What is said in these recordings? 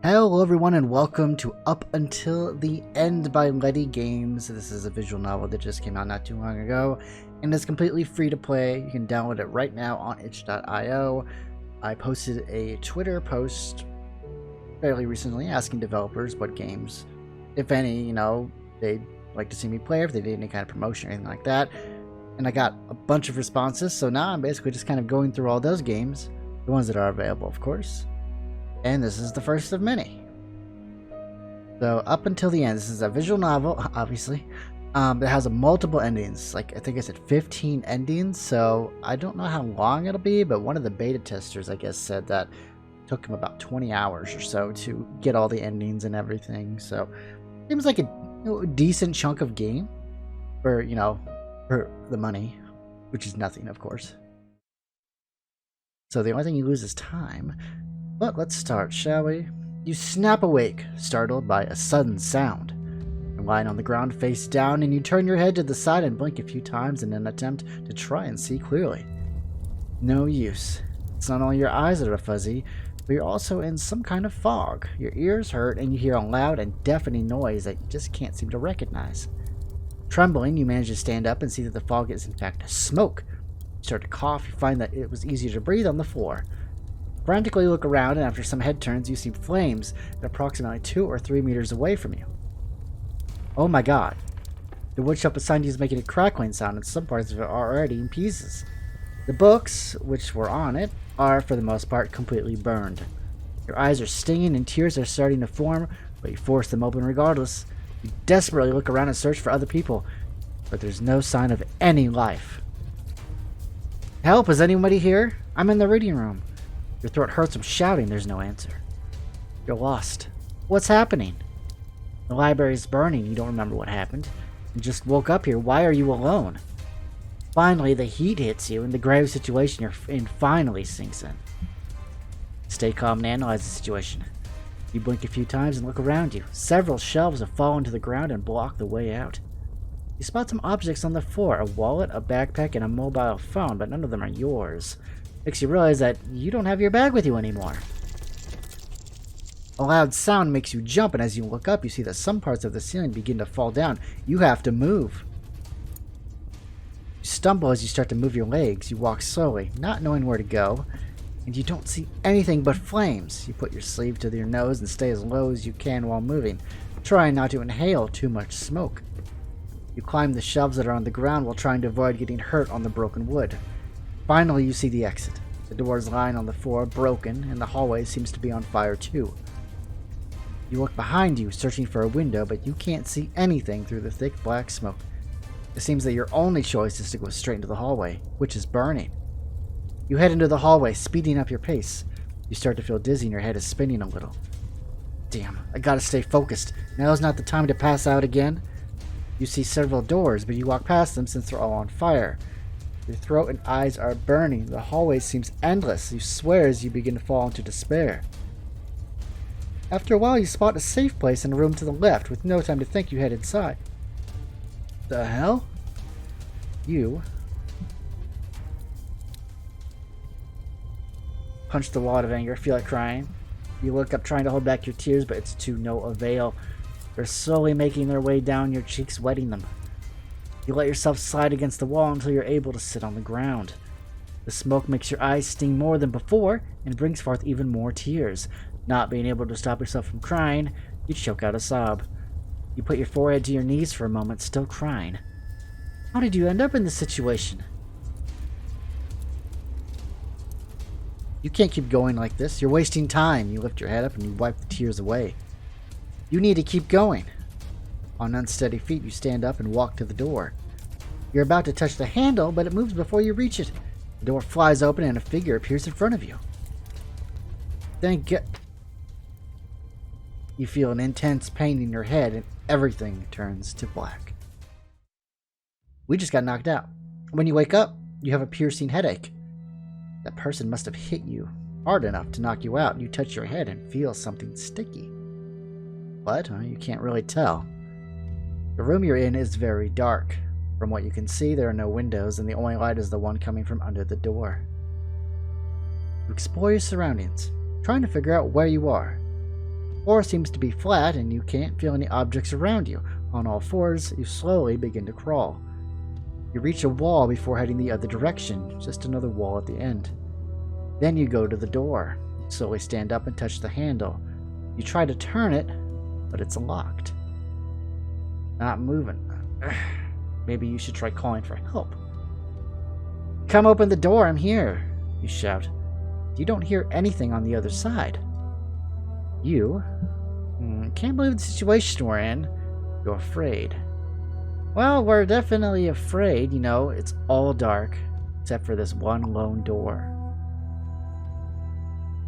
Hello everyone and welcome to Up Until the End by Letty Games. This is a visual novel that just came out not too long ago and is completely free to play. You can download it right now on itch.io. I posted a Twitter post fairly recently asking developers what games, if any, they'd like to see me play, if they did any kind of promotion or anything like that. And I got a bunch of responses, so now I'm basically just kind of going through all those games, the ones that are available, of course. And this is the first of many. So Up Until the End, this is a visual novel, obviously, that has multiple endings. Like, I think I said 15 endings, so I don't know how long it'll be, but one of the beta testers, I guess, said that it took him about 20 hours or so to get all the endings and everything. So seems like a decent chunk of game for, for the money, which is nothing, of course. So the only thing you lose is time. But let's start, shall we? You snap awake, startled by a sudden sound. You're lying on the ground face down, and you turn your head to the side and blink a few times in an attempt to try and see clearly. No use. It's not only your eyes that are fuzzy, but you're also in some kind of fog. Your ears hurt, and you hear a loud and deafening noise that you just can't seem to recognize. Trembling, you manage to stand up and see that the fog is in fact smoke. You start to cough, you find that it was easier to breathe on the floor. Frantically look around, and after some head turns, you see flames at approximately 2 or 3 meters away from you. Oh my god. The woodshop beside you is making a crackling sound, and some parts of it are already in pieces. The books, which were on it, are, for the most part, completely burned. Your eyes are stinging and tears are starting to form, but you force them open regardless. You desperately look around and search for other people, but there's no sign of any life. Help, is anybody here? I'm in the reading room. Your throat hurts from shouting, there's no answer. You're lost. What's happening? The library's burning, you don't remember what happened. You just woke up here, why are you alone? Finally, the heat hits you, and the grave situation you're in finally sinks in. Stay calm and analyze the situation. You blink a few times and look around you. Several shelves have fallen to the ground and block the way out. You spot some objects on the floor, a wallet, a backpack, and a mobile phone, but none of them are yours. Makes you realize that you don't have your bag with you anymore. A loud sound makes you jump, and as you look up, you see that some parts of the ceiling begin to fall down. You have to move. You stumble as you start to move your legs. You walk slowly, not knowing where to go, and you don't see anything but flames. You put your sleeve to your nose and stay as low as you can while moving, trying not to inhale too much smoke. You climb the shelves that are on the ground while trying to avoid getting hurt on the broken wood. Finally, you see the exit. The door is lying on the floor, broken, and the hallway seems to be on fire too. You look behind you, searching for a window, but you can't see anything through the thick black smoke. It seems that your only choice is to go straight into the hallway, which is burning. You head into the hallway, speeding up your pace. You start to feel dizzy and your head is spinning a little. Damn, I gotta stay focused. Now's not the time to pass out again. You see several doors, but you walk past them since they're all on fire. Your throat and eyes are burning. The hallway seems endless. You swear as you begin to fall into despair. After a while, you spot a safe place in a room to the left. With no time to think, you head inside. The hell? You punch the wall out of anger, feel like crying. You look up trying to hold back your tears, but it's to no avail. They're slowly making their way down your cheeks, wetting them. You let yourself slide against the wall until you're able to sit on the ground. The smoke makes your eyes sting more than before and brings forth even more tears. Not being able to stop yourself from crying, you choke out a sob. You put your forehead to your knees for a moment, still crying. How did you end up in this situation? You can't keep going like this. You're wasting time. You lift your head up and you wipe the tears away. You need to keep going. On unsteady feet, you stand up and walk to the door. You're about to touch the handle, but it moves before you reach it. The door flies open and a figure appears in front of you. Thank God. You feel an intense pain in your head and everything turns to black. We just got knocked out. When you wake up, you have a piercing headache. That person must have hit you hard enough to knock you out. You touch your head and feel something sticky. What? You can't really tell. The room you're in is very dark. From what you can see, there are no windows, and the only light is the one coming from under the door. You explore your surroundings, trying to figure out where you are. The floor seems to be flat and you can't feel any objects around you. On all fours, you slowly begin to crawl. You reach a wall before heading the other direction, just another wall at the end. Then you go to the door. You slowly stand up and touch the handle. You try to turn it, but it's locked. Not moving. Maybe you should try calling for help. Come open the door, I'm here, you shout. You don't hear anything on the other side. You can't believe the situation we're in. You're afraid. Well, we're definitely afraid, you know, it's all dark, except for this one lone door.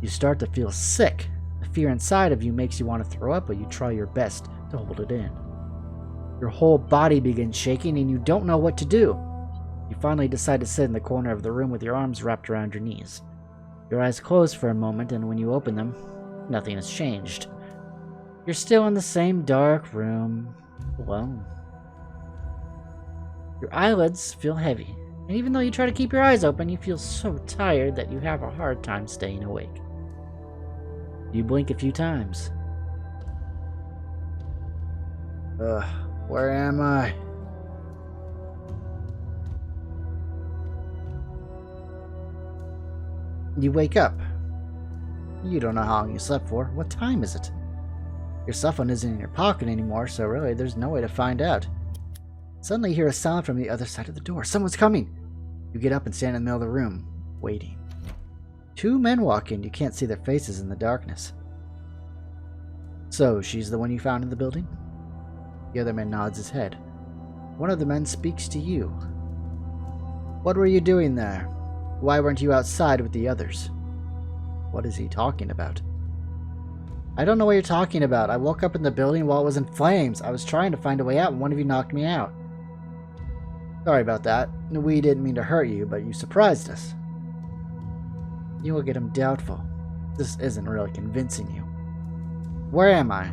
You start to feel sick. The fear inside of you makes you want to throw up, but you try your best to hold it in. Your whole body begins shaking and you don't know what to do. You finally decide to sit in the corner of the room with your arms wrapped around your knees. Your eyes close for a moment, and when you open them, nothing has changed. You're still in the same dark room, alone. Your eyelids feel heavy, and even though you try to keep your eyes open, you feel so tired that you have a hard time staying awake. You blink a few times. Where am I? You wake up. You don't know how long you slept for. What time is it? Your cell phone isn't in your pocket anymore, so really there's no way to find out. Suddenly you hear a sound from the other side of the door. Someone's coming! You get up and stand in the middle of the room, waiting. Two men walk in. You can't see their faces in the darkness. So, she's the one you found in the building? The other man nods his head. One of the men speaks to you. What were you doing there? Why weren't you outside with the others? What is he talking about? I don't know what you're talking about. I woke up in the building while it was in flames. I was trying to find a way out and one of you knocked me out. Sorry about that. We didn't mean to hurt you, but you surprised us. You look at him doubtful. This isn't really convincing you. Where am I?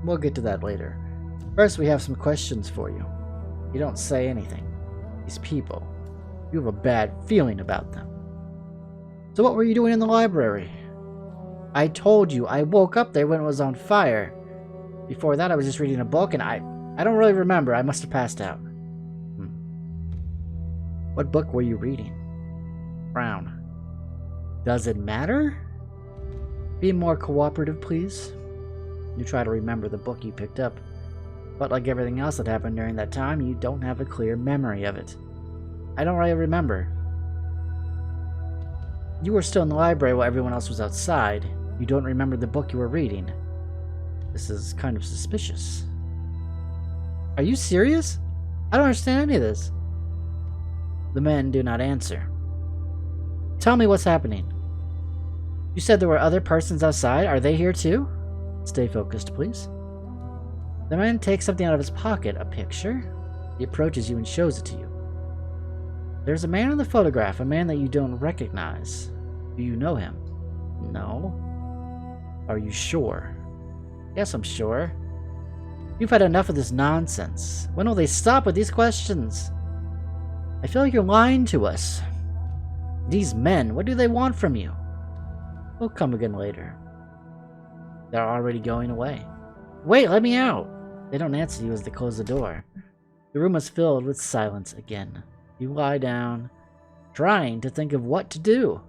We'll get to that later. First, we have some questions for you. You don't say anything. These people, you have a bad feeling about them. So what were you doing in the library? I told you, I woke up there when it was on fire. Before that, I was just reading a book, and I don't really remember. I must have passed out. What book were you reading? Frown. Does it matter? Be more cooperative, please. You try to remember the book you picked up, but like everything else that happened during that time, you don't have a clear memory of it. I don't really remember. You were still in the library while everyone else was outside. You don't remember the book you were reading. This is kind of suspicious. Are you serious? I don't understand any of this. The men do not answer. Tell me what's happening. You said there were other persons outside. Are they here too? Stay focused, please. The man takes something out of his pocket, a picture. He approaches you and shows it to you. There's a man in the photograph, a man that you don't recognize. Do you know him? No. Are you sure? Yes, I'm sure. You've had enough of this nonsense. When will they stop with these questions? I feel like you're lying to us. These men, what do they want from you? We'll come again later. They're already going away. Wait, let me out! They don't answer you as they close the door. The room is filled with silence again. You lie down, trying to think of what to do.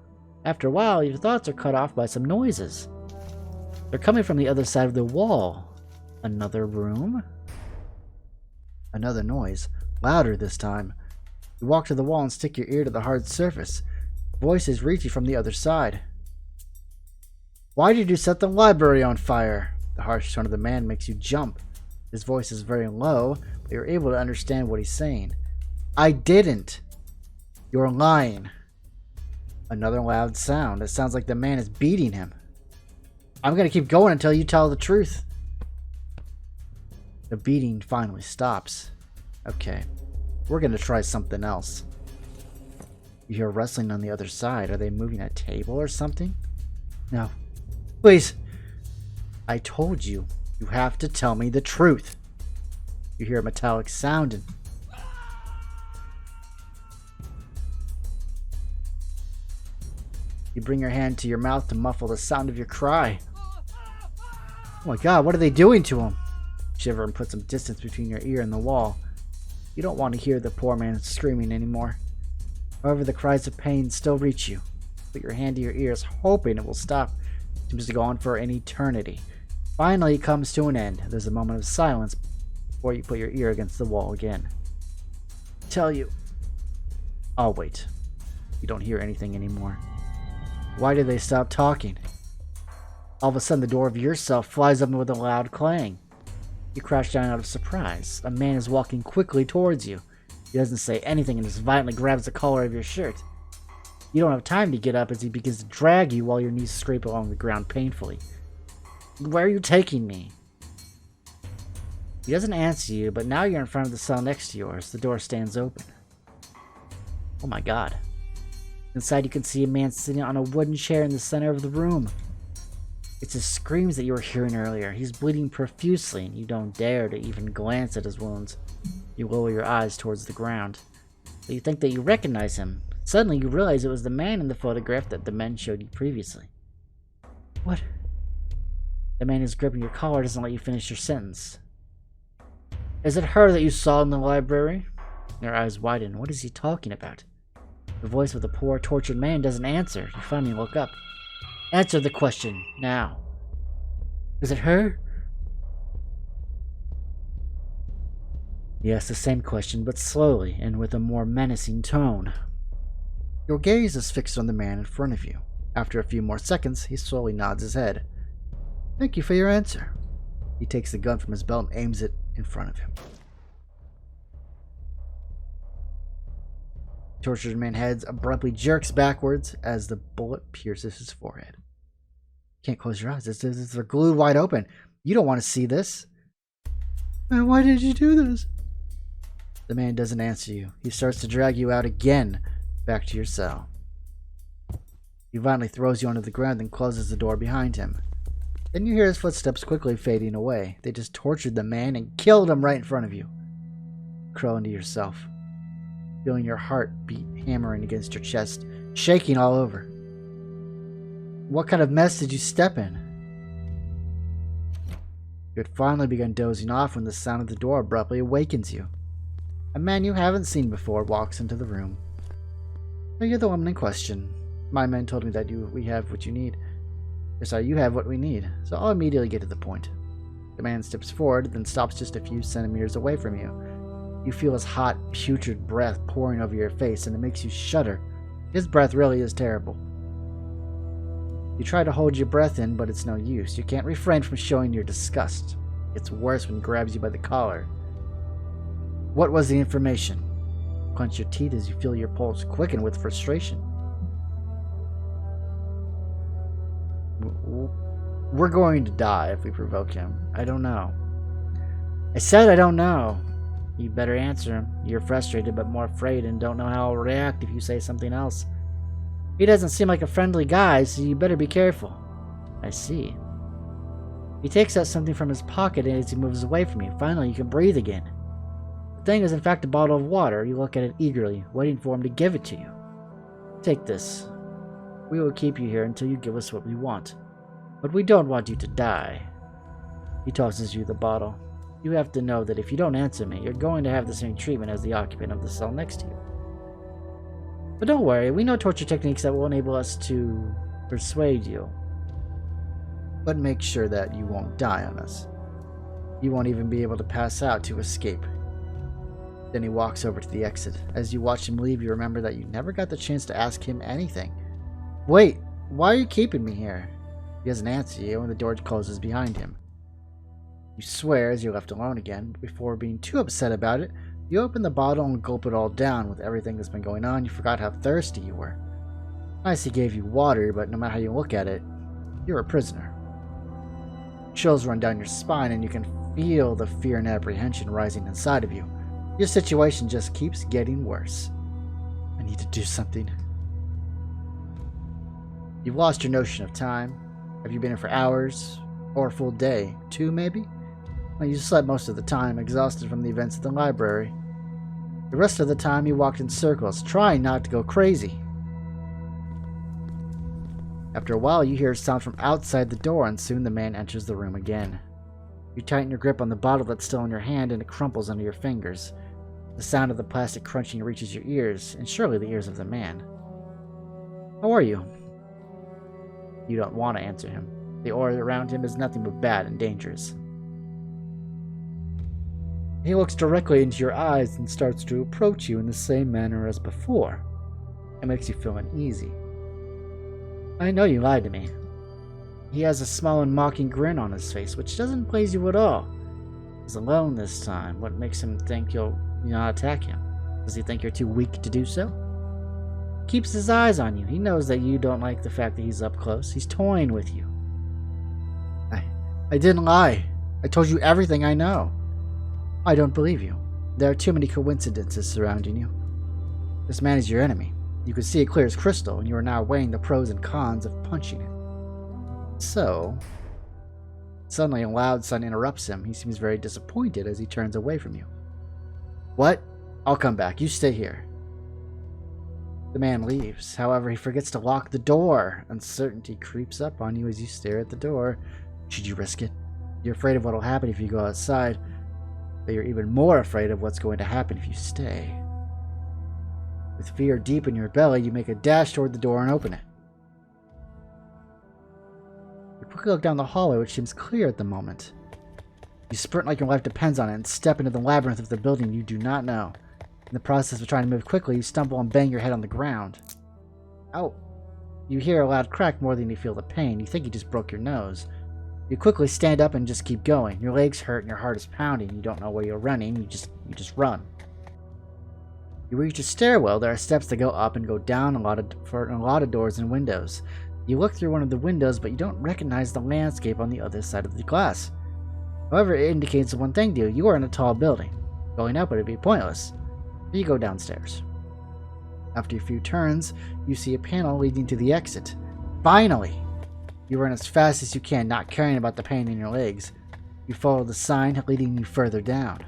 After a while, your thoughts are cut off by some noises. They're coming from the other side of the wall. Another room? Another noise, louder this time. You walk to the wall and stick your ear to the hard surface. Voices reach you from the other side. Why did you set the library on fire? The harsh tone of the man makes you jump. His voice is very low, but you're able to understand what he's saying. I didn't. You're lying. Another loud sound. It sounds like the man is beating him. I'm going to keep going until you tell the truth. The beating finally stops. Okay. We're going to try something else. You hear rustling on the other side. Are they moving a table or something? No. Please. I told you. You have to tell me the truth. You hear a metallic sound and... You bring your hand to your mouth to muffle the sound of your cry. Oh my god, what are they doing to him? Shiver and put some distance between your ear and the wall. You don't want to hear the poor man screaming anymore. However, the cries of pain still reach you. Put your hand to your ears, hoping it will stop. It seems to go on for an eternity. Finally, it comes to an end. There's a moment of silence before you put your ear against the wall again. Tell you. I'll wait. You don't hear anything anymore. Why did they stop talking? All of a sudden, the door of yourself flies open with a loud clang. You crouch down out of surprise. A man is walking quickly towards you. He doesn't say anything and just violently grabs the collar of your shirt. You don't have time to get up as he begins to drag you while your knees scrape along the ground painfully. Where are you taking me? He doesn't answer you, but now you're in front of the cell next to yours. The door stands open. Oh my god. Inside you can see a man sitting on a wooden chair in the center of the room. It's his screams that you were hearing earlier. He's bleeding profusely, and you don't dare to even glance at his wounds. You lower your eyes towards the ground. But you think that you recognize him. Suddenly you realize it was the man in the photograph that the men showed you previously. What? The man who's gripping your collar doesn't let you finish your sentence. Is it her that you saw in the library? Your eyes widen. What is he talking about? The voice of the poor, tortured man doesn't answer. You finally look up. Answer the question, now. Is it her? He asks the same question, but slowly and with a more menacing tone. Your gaze is fixed on the man in front of you. After a few more seconds, he slowly nods his head. Thank you for your answer. He takes the gun from his belt and aims it in front of him. The tortured man's head abruptly jerks backwards as the bullet pierces his forehead. You can't close your eyes. They're glued wide open. You don't want to see this. Man, why did you do this? The man doesn't answer you. He starts to drag you out again, back to your cell. He violently throws you onto the ground and closes the door behind him. Then you hear his footsteps quickly fading away. They just tortured the man and killed him right in front of you. Crawl into yourself, feeling your heart beat hammering against your chest, shaking all over. What kind of mess did you step in? You had finally begun dozing off when the sound of the door abruptly awakens you. A man you haven't seen before walks into the room. Oh, you're the woman in question. My men told me that we have what you need. Sorry, you have what we need, so I'll immediately get to the point. The man steps forward, then stops just a few centimeters away from you. You feel his hot, putrid breath pouring over your face, and it makes you shudder. His breath really is terrible. You try to hold your breath in, but it's no use. You can't refrain from showing your disgust. It's worse when he grabs you by the collar. What was the information? You clench your teeth as you feel your pulse quicken with frustration. We're going to die if we provoke him. I don't know. I said I don't know. You better answer him. You're frustrated but more afraid and don't know how he'll react if you say something else. He doesn't seem like a friendly guy, so you better be careful. I see. He takes out something from his pocket as he moves away from you. Finally, you can breathe again. The thing is in fact a bottle of water. You look at it eagerly, waiting for him to give it to you. Take this. We will keep you here until you give us what we want. But we don't want you to die. He tosses you the bottle. You have to know that if you don't answer me, you're going to have the same treatment as the occupant of the cell next to you. But don't worry, we know torture techniques that will enable us to persuade you. But make sure that you won't die on us. You won't even be able to pass out to escape. Then he walks over to the exit. As you watch him leave, you remember that you never got the chance to ask him anything. Wait, why are you keeping me here? He doesn't answer you when the door closes behind him. You swear as you're left alone again, but before being too upset about it, you open the bottle and gulp it all down. With everything that's been going on, you forgot how thirsty you were. Nice he gave you water, but no matter how you look at it, you're a prisoner. Chills run down your spine and you can feel the fear and apprehension rising inside of you. Your situation just keeps getting worse. I need to do something. You've lost your notion of time. Have you been here for hours? Or a full day? 2 maybe? Well, you slept most of the time, exhausted from the events at the library. The rest of the time you walked in circles, trying not to go crazy. After a while, you hear a sound from outside the door, and soon the man enters the room again. You tighten your grip on the bottle that's still in your hand, and it crumples under your fingers. The sound of the plastic crunching reaches your ears, and surely the ears of the man. How are you? You don't want to answer him. The aura around him is nothing but bad and dangerous. He looks directly into your eyes and starts to approach you in the same manner as before. It makes you feel uneasy. I know you lied to me. He has a small and mocking grin on his face, which doesn't please you at all. He's alone this time. What makes him think you'll not attack him? Does he think you're too weak to do so? He keeps his eyes on you. He knows that you don't like the fact that he's up close. He's toying with you. I didn't lie. I told you everything I know. I don't believe you. There are too many coincidences surrounding you. This man is your enemy. You can see it clear as crystal, and you are now weighing the pros and cons of punching him. So, suddenly a loud sound interrupts him. He seems very disappointed as he turns away from you. What? I'll come back. You stay here. The man leaves. However, he forgets to lock the door. Uncertainty creeps up on you as you stare at the door. Should you risk it? You're afraid of what will happen if you go outside, but you're even more afraid of what's going to happen if you stay. With fear deep in your belly, you make a dash toward the door and open it. You quickly look down the hallway, which seems clear at the moment. You sprint like your life depends on it and step into the labyrinth of the building you do not know. In the process of trying to move quickly, you stumble and bang your head on the ground. Ow! You hear a loud crack more than you feel the pain. You think you just broke your nose. You quickly stand up and just keep going. Your legs hurt and your heart is pounding. You don't know where you're running. You just run. You reach a stairwell. There are steps that go up and go down for a lot of doors and windows. You look through one of the windows, but you don't recognize the landscape on the other side of the glass. However, it indicates one thing to you. You are in a tall building. Going up would be pointless. You go downstairs. After a few turns, you see a panel leading to the exit. Finally! You run as fast as you can, not caring about the pain in your legs. You follow the sign leading you further down.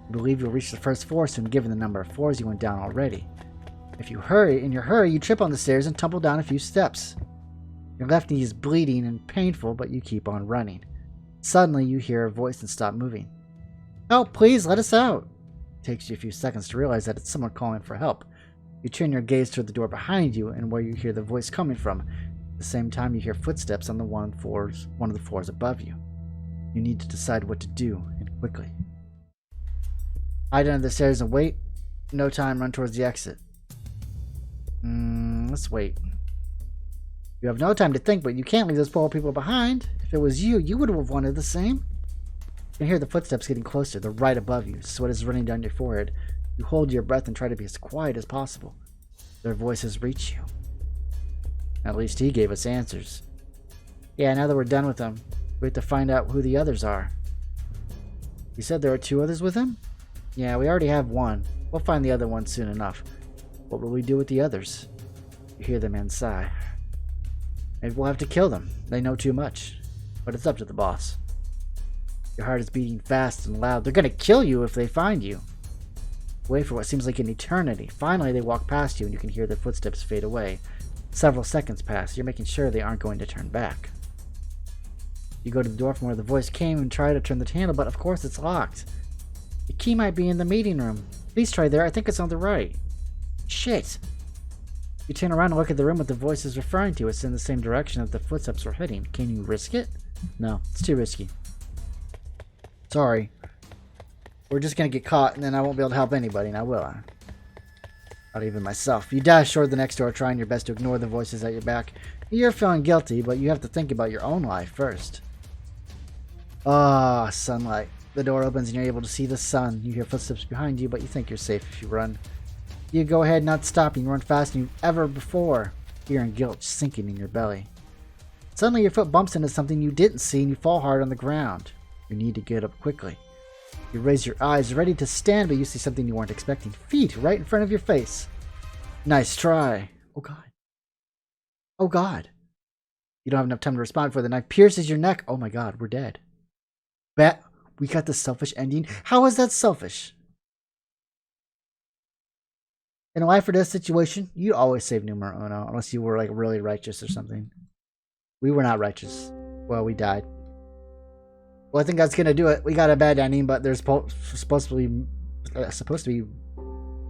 You believe you'll reach the first floor soon, given the number of floors you went down already. In your hurry, you trip on the stairs and tumble down a few steps. Your left knee is bleeding and painful, but you keep on running. Suddenly, you hear a voice and stop moving. Help, please, let us out! It takes you a few seconds to realize that it's someone calling for help. You turn your gaze toward the door behind you and where you hear the voice coming from. At the same time, you hear footsteps on one of the floors above you. You need to decide what to do, and quickly. Hide under the stairs and wait. No time, run towards the exit. Let's wait. You have no time to think, but you can't leave those poor people behind. If it was you, you would have wanted the same. You can hear the footsteps getting closer. They're right above you. Sweat is running down your forehead. You hold your breath and try to be as quiet as possible. Their voices reach you. At least he gave us answers. Yeah, now that we're done with him, we have to find out who the others are. You said there are 2 others with him? Yeah, we already have one. We'll find the other one soon enough. What will we do with the others? You hear the man sigh. Maybe we'll have to kill them. They know too much. But it's up to the boss. Your heart is beating fast and loud. They're gonna kill you if they find you. Wait for what seems like an eternity. Finally, they walk past you and you can hear their footsteps fade away. Several seconds pass. You're making sure they aren't going to turn back. You go to the door from where the voice came and try to turn the handle, but of course it's locked. The key might be in the meeting room. Please try there. I think it's on the right. Shit! You turn around and look at the room that the voice is referring to. It's in the same direction that the footsteps were heading. Can you risk it? No, it's too risky. Sorry. We're just gonna get caught and then I won't be able to help anybody, now will I? Not even myself. You dash toward the next door, trying your best to ignore the voices at your back. You're feeling guilty, but you have to think about your own life first. Ah, sunlight. The door opens and you're able to see the sun. You hear footsteps behind you, but you think you're safe if you run. You go ahead, not stopping. You run faster than you've ever before. Fear and guilt sinking in your belly. Suddenly your foot bumps into something you didn't see and you fall hard on the ground. You need to get up quickly. You raise your eyes, ready to stand, but you see something you weren't expecting. Feet right in front of your face. Nice try. Oh god. Oh god. You don't have enough time to respond before the knife pierces your neck. Oh my god, we're dead. Bet we got the selfish ending. How is that selfish? In life or death situation, you'd always save numero uno, unless you were like really righteous or something. We were not righteous. Well, we died. Well, I think that's gonna do it. We got a bad ending, but there's supposed to be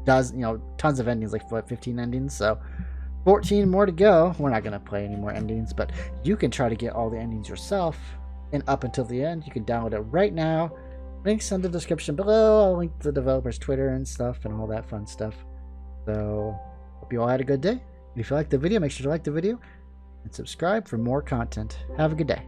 tons of endings, like what, 15 endings. So 14 more to go. We're not gonna play any more endings, but you can try to get all the endings yourself. And up until the end, you can download it right now. Links in the description below. I'll link the developer's Twitter and stuff and all that fun stuff. So hope you all had a good day. If you liked the video, make sure to like the video and subscribe for more content. Have a good day.